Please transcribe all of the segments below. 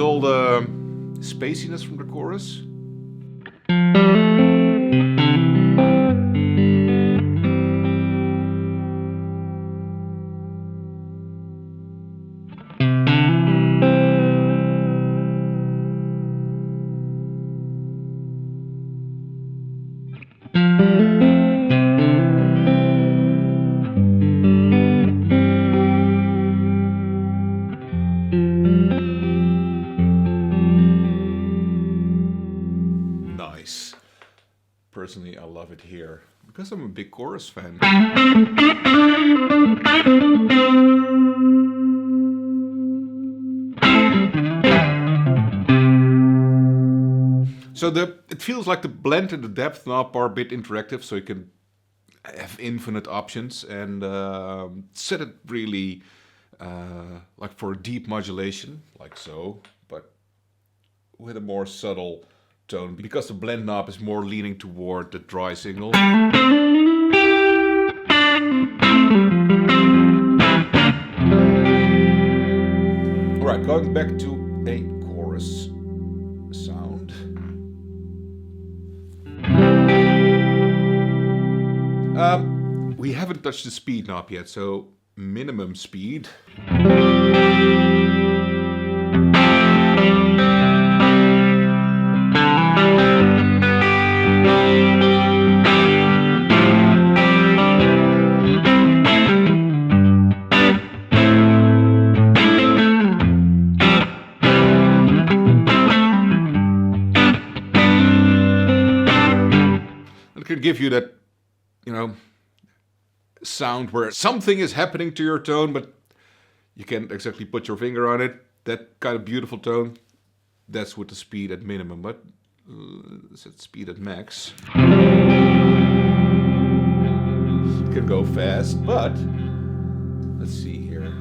lose all the spaciness from the chorus. Nice. Personally, I love it here because I'm a big chorus fan. So it feels like the blend and the depth knob are a bit interactive, so you can have infinite options and set it really like for deep modulation, like so, but with a more subtle tone, because the blend knob is more leaning toward the dry signal. Alright, going back to a chorus sound. We haven't touched the speed knob yet, so minimum speed. It can give you that, you know, sound where something is happening to your tone, but you can't exactly put your finger on it. That kind of beautiful tone, that's with the speed at minimum, but set speed at max. It can go fast, but let's see here.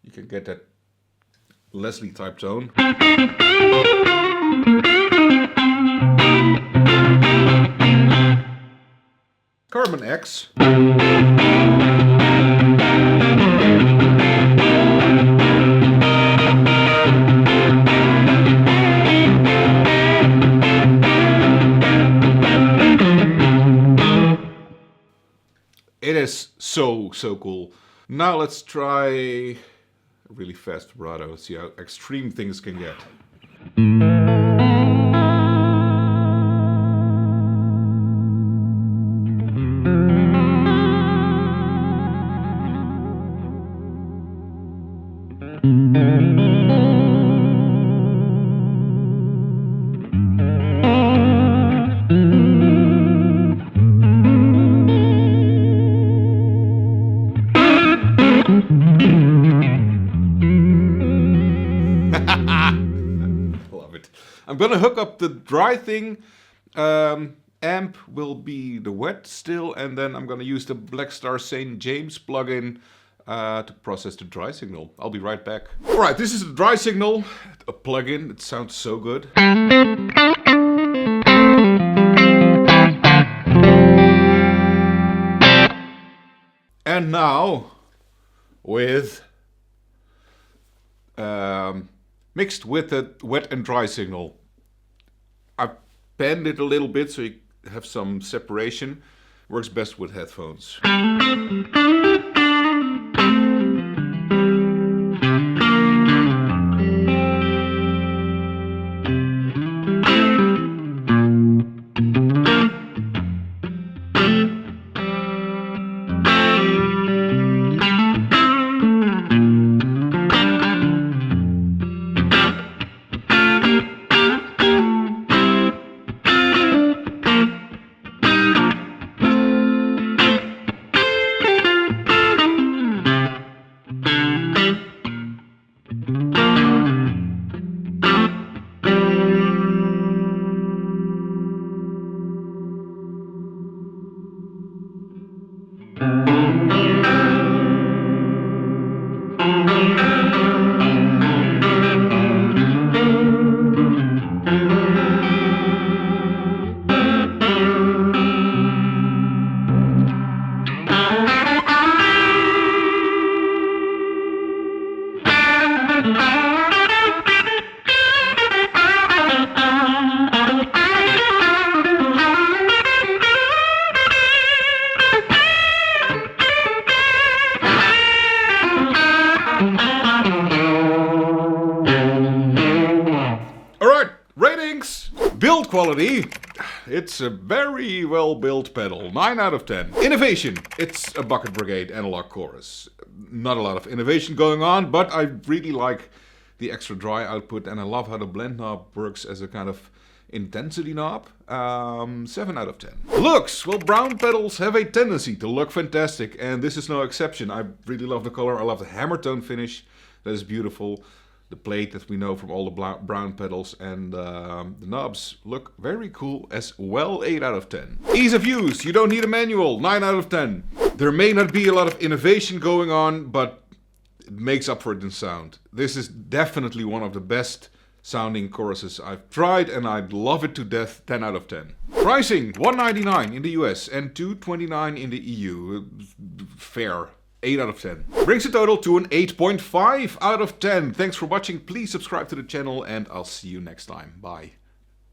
You can get that Leslie type tone. Carbon X. It is so cool. Now let's try a really fast vibrato, see how extreme things can get. Love it. I'm gonna hook up the dry thing. Amp will be the wet still, and then I'm gonna use the Blackstar St. James plugin to process the dry signal. I'll be right back. Alright, this is the dry signal, a plugin. It sounds so good. And now, with mixed with the wet and dry signal. I bend it a little bit so you have some separation. Works best with headphones. Alright, ratings! Build quality. It's a very well built pedal, 9 out of 10. Innovation, it's a Bucket Brigade analog chorus. Not a lot of innovation going on, but I really like the extra dry output and I love how the blend knob works as a kind of intensity knob. 7 out of 10. Looks, well, Browne pedals have a tendency to look fantastic and this is no exception. I really love the color, I love the hammer tone finish, that is beautiful. The plate that we know from all the Browne pedals and the knobs look very cool as well, 8 out of 10. Ease of use, you don't need a manual, 9 out of 10. There may not be a lot of innovation going on, but it makes up for it in sound. This is definitely one of the best sounding choruses I've tried and I love it to death, 10 out of 10. Pricing, $199 in the US and $229 in the EU. Fair. 8 out of 10. Brings the total to an 8.5 out of 10. Thanks for watching. Please subscribe to the channel and I'll see you next time. Bye.